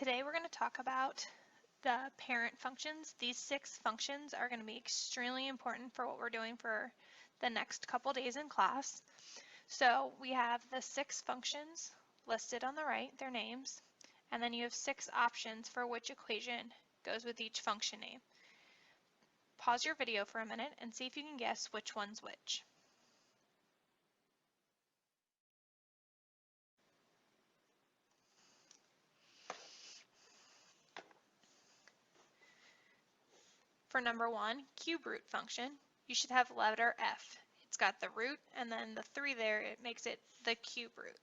Today we're going to talk about the parent functions. These 6 functions are going to be extremely important for what we're doing for the next couple days in class. So we have the 6 functions listed on the right, their names, and then you have 6 options for which equation goes with each function name. Pause your video for a minute and see if you can guess which one's which. For number 1, cube root function, you should have letter F. It's got the root and then the 3 there, it makes it the cube root.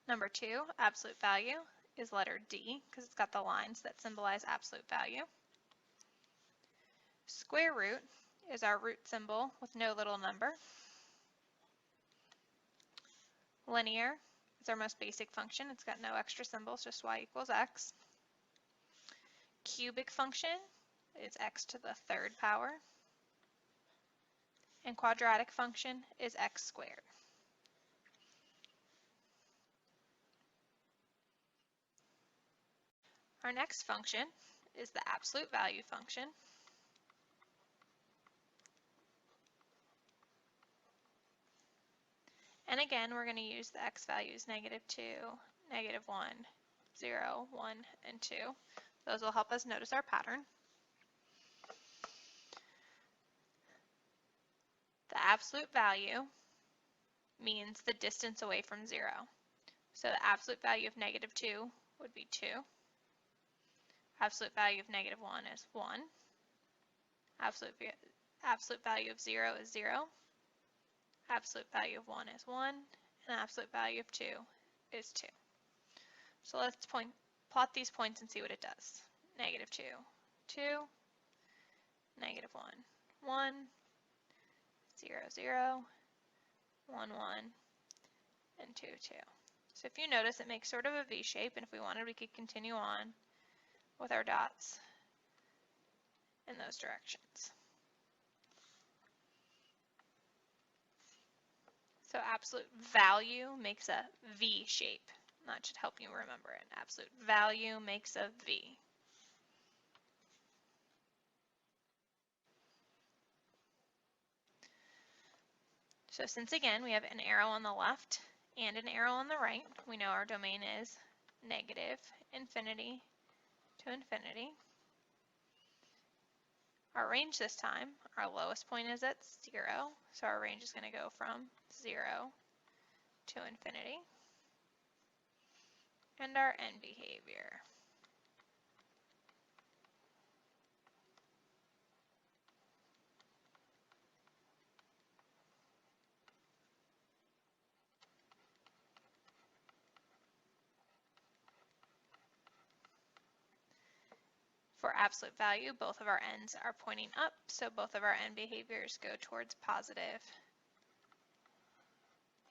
Number 2, absolute value, is letter D because it's got the lines that symbolize absolute value. Square root is our root symbol with no little number. Linear is our most basic function. It's got no extra symbols, just y equals x. Cubic function is x to the 3rd power. And quadratic function is x squared. Our next function is the absolute value function. And again, we're going to use the x values -2, -1, 0, 1, and 2. Those will help us notice our pattern. The absolute value means the distance away from 0. So the absolute value of -2 would be 2. Absolute value of -1 is 1. Absolute value of 0 is 0. Absolute value of 1 is 1. And absolute value of 2 is 2. So let's plot these points and see what it does. -2, 2. -1, 1. 0, 0. 1, 1. And 2, 2. So if you notice, it makes sort of a V shape, and if we wanted, we could continue on with our dots in those directions. So absolute value makes a V shape. That should help you remember it. Absolute value makes a V. So since again we have an arrow on the left and an arrow on the right, we know our domain is -infinity to infinity. Our range this time, our lowest point is at 0, so our range is going to go from 0 to infinity. And our end behavior. For absolute value, both of our ends are pointing up, so both of our end behaviors go towards positive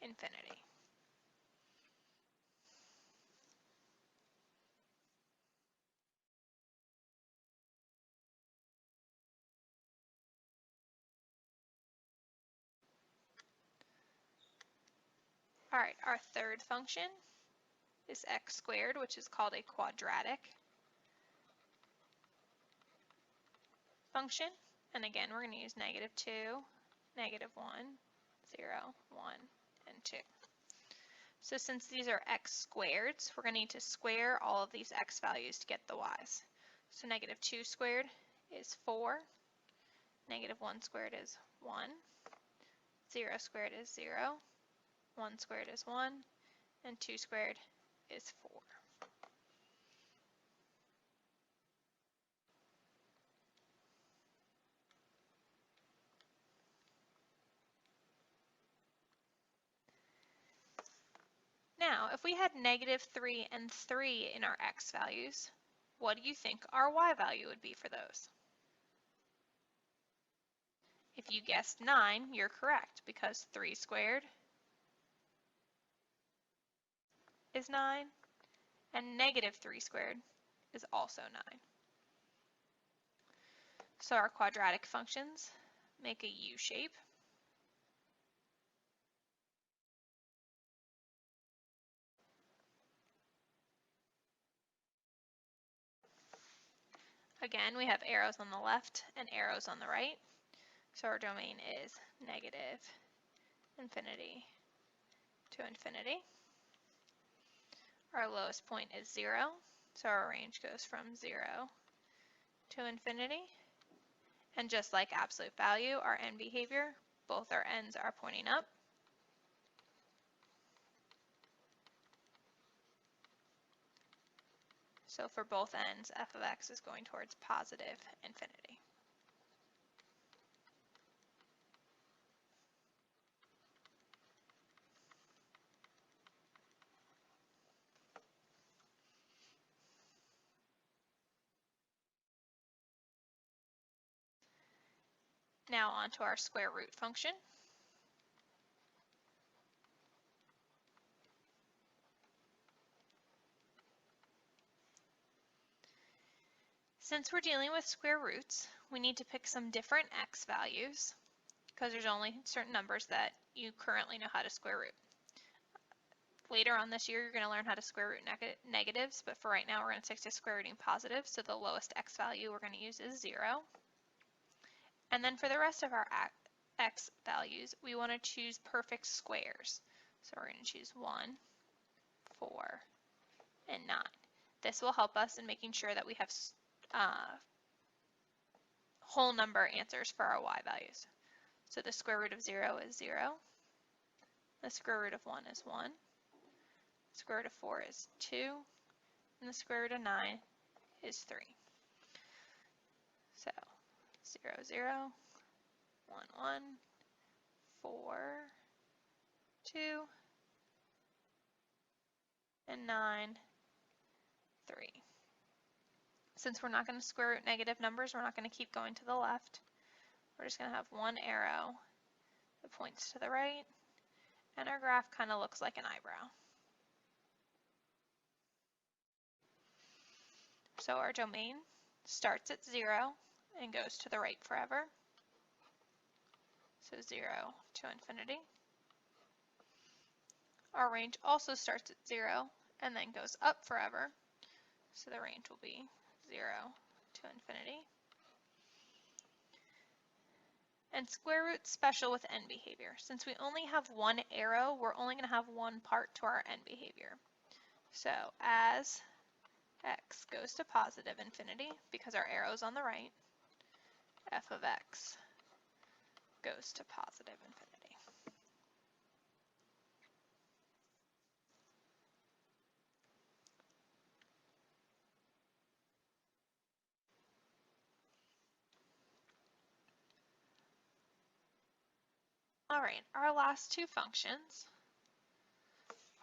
infinity. All right, our third function is x squared, which is called a quadratic function. And again, we're going to use -2, -1, 0, 1, and 2. So since these are x squareds, we're going to need to square all of these x values to get the y's. So -2 squared is 4, -1 squared is 1, 0 squared is 0, 1 squared is 1, and 2 squared is 4. Now, if we had -3 and 3 in our x values, what do you think our y value would be for those? If you guessed 9, you're correct because 3 squared is 9 and -3 squared is also 9. So our quadratic functions make a U shape. Again, we have arrows on the left and arrows on the right. So our domain is negative infinity to infinity. Our lowest point is 0, so our range goes from 0 to infinity. And just like absolute value, our end behavior, both our ends are pointing up. So for both ends, f of x is going towards positive infinity. Now on to our square root function. Since we're dealing with square roots, we need to pick some different x values because there's only certain numbers that you currently know how to square root. Later on this year, you're going to learn how to square root negatives, but for right now, we're going to stick to square rooting positives. So the lowest x value we're going to use is 0. And then for the rest of our x values, we want to choose perfect squares. So we're going to choose 1, 4, and 9. This will help us in making sure that we have whole number answers for our y values. So the square root of 0 is 0. The square root of 1 is 1. The square root of 4 is 2. And the square root of 9 is 3. So 0, 0, 1, 1, 4, 2, and 9, 3. Since we're not going to square root negative numbers, we're not going to keep going to the left. We're just going to have one arrow that points to the right, and our graph kind of looks like an eyebrow. So our domain starts at 0 and goes to the right forever. So 0 to infinity. Our range also starts at 0 and then goes up forever. So the range will be 0 to infinity. And square root's special with end behavior. Since we only have one arrow, we're only going to have one part to our end behavior. So as x goes to positive infinity, because our arrow's on the right, f of x goes to positive infinity. All right, our last two functions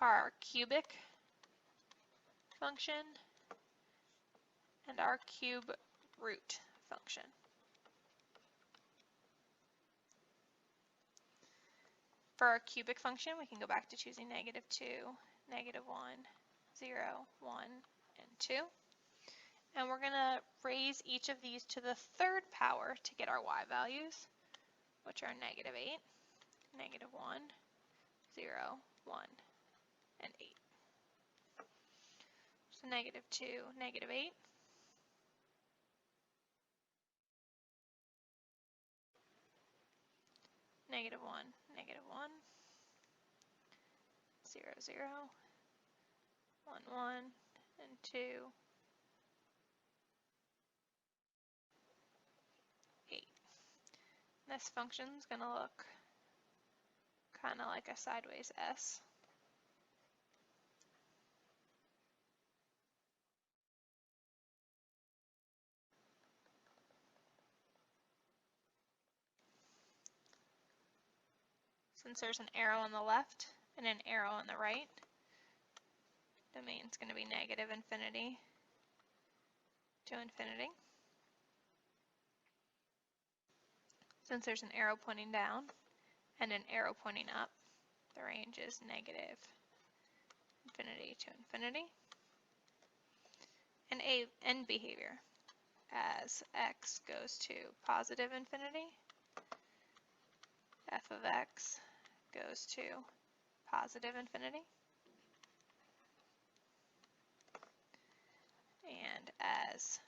are our cubic function and our cube root function. For our cubic function, we can go back to choosing -2, -1, 0, 1, and 2. And we're going to raise each of these to the third power to get our y values, which are -8, -1, 0, 1, and 8. So -2, -8. -1, -1, 0, 0, 1, 1, and 2, 8. This function is going to look kind of like a sideways S. Since there's an arrow on the left and an arrow on the right, domain's going to be negative infinity to infinity. Since there's an arrow pointing down and an arrow pointing up, the range is negative infinity to infinity. And end behavior, as x goes to positive infinity, f of x goes to positive infinity. And as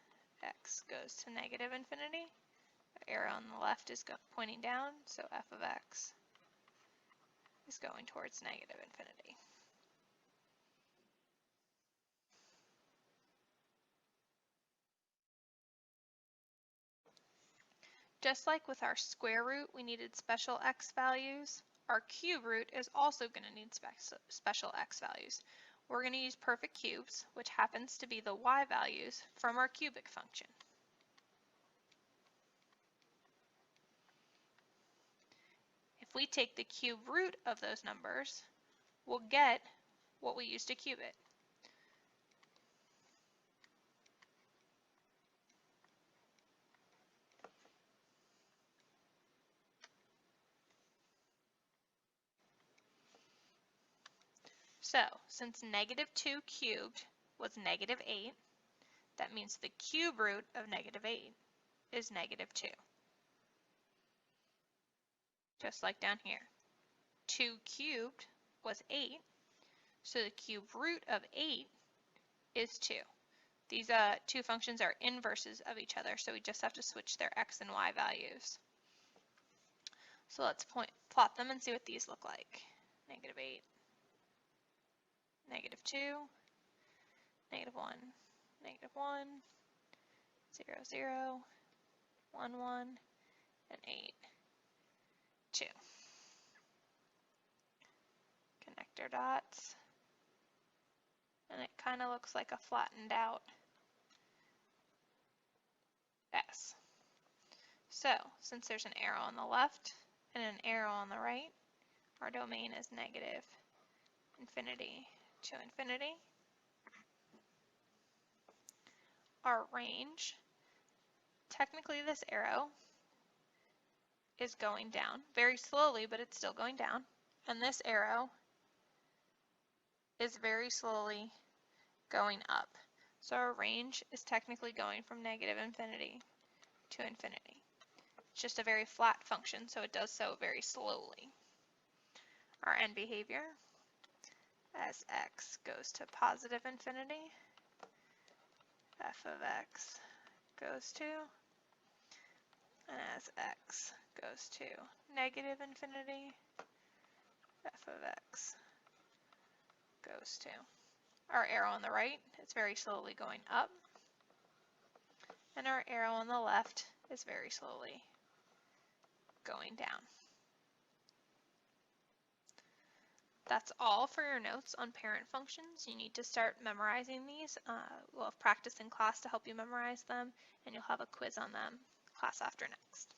x goes to negative infinity. The arrow on the left is pointing down, so f of x is going towards negative infinity. Just like with our square root, we needed special x values, our cube root is also going to need special x values. We're going to use perfect cubes, which happens to be the y values from our cubic function. If we take the cube root of those numbers, we'll get what we used to cube it. So, since negative 2 cubed was negative 8, that means the cube root of negative 8 is negative 2. Just like down here. 2 cubed was 8, so the cube root of 8 is 2. These two functions are inverses of each other, so we just have to switch their x and y values. So let's plot them and see what these look like. Negative 8, negative 2, negative 1, negative 1, 0, 0, 1, 1, and 8, 2. Connect our dots, and it kind of looks like a flattened out S. So, since there's an arrow on the left and an arrow on the right, our domain is negative infinity to infinity. Our range, technically this arrow is going down, very slowly, but it's still going down. And this arrow is very slowly going up. So our range is technically going from negative infinity to infinity. It's just a very flat function, so it does so very slowly. Our end behavior, as x goes to positive infinity, f of x goes to, and as x goes to negative infinity, f of x goes to. Our arrow on the right is very slowly going up, and our arrow on the left is very slowly going down. That's all for your notes on parent functions. You need to start memorizing these. We'll have practice in class to help you memorize them, and you'll have a quiz on them class after next.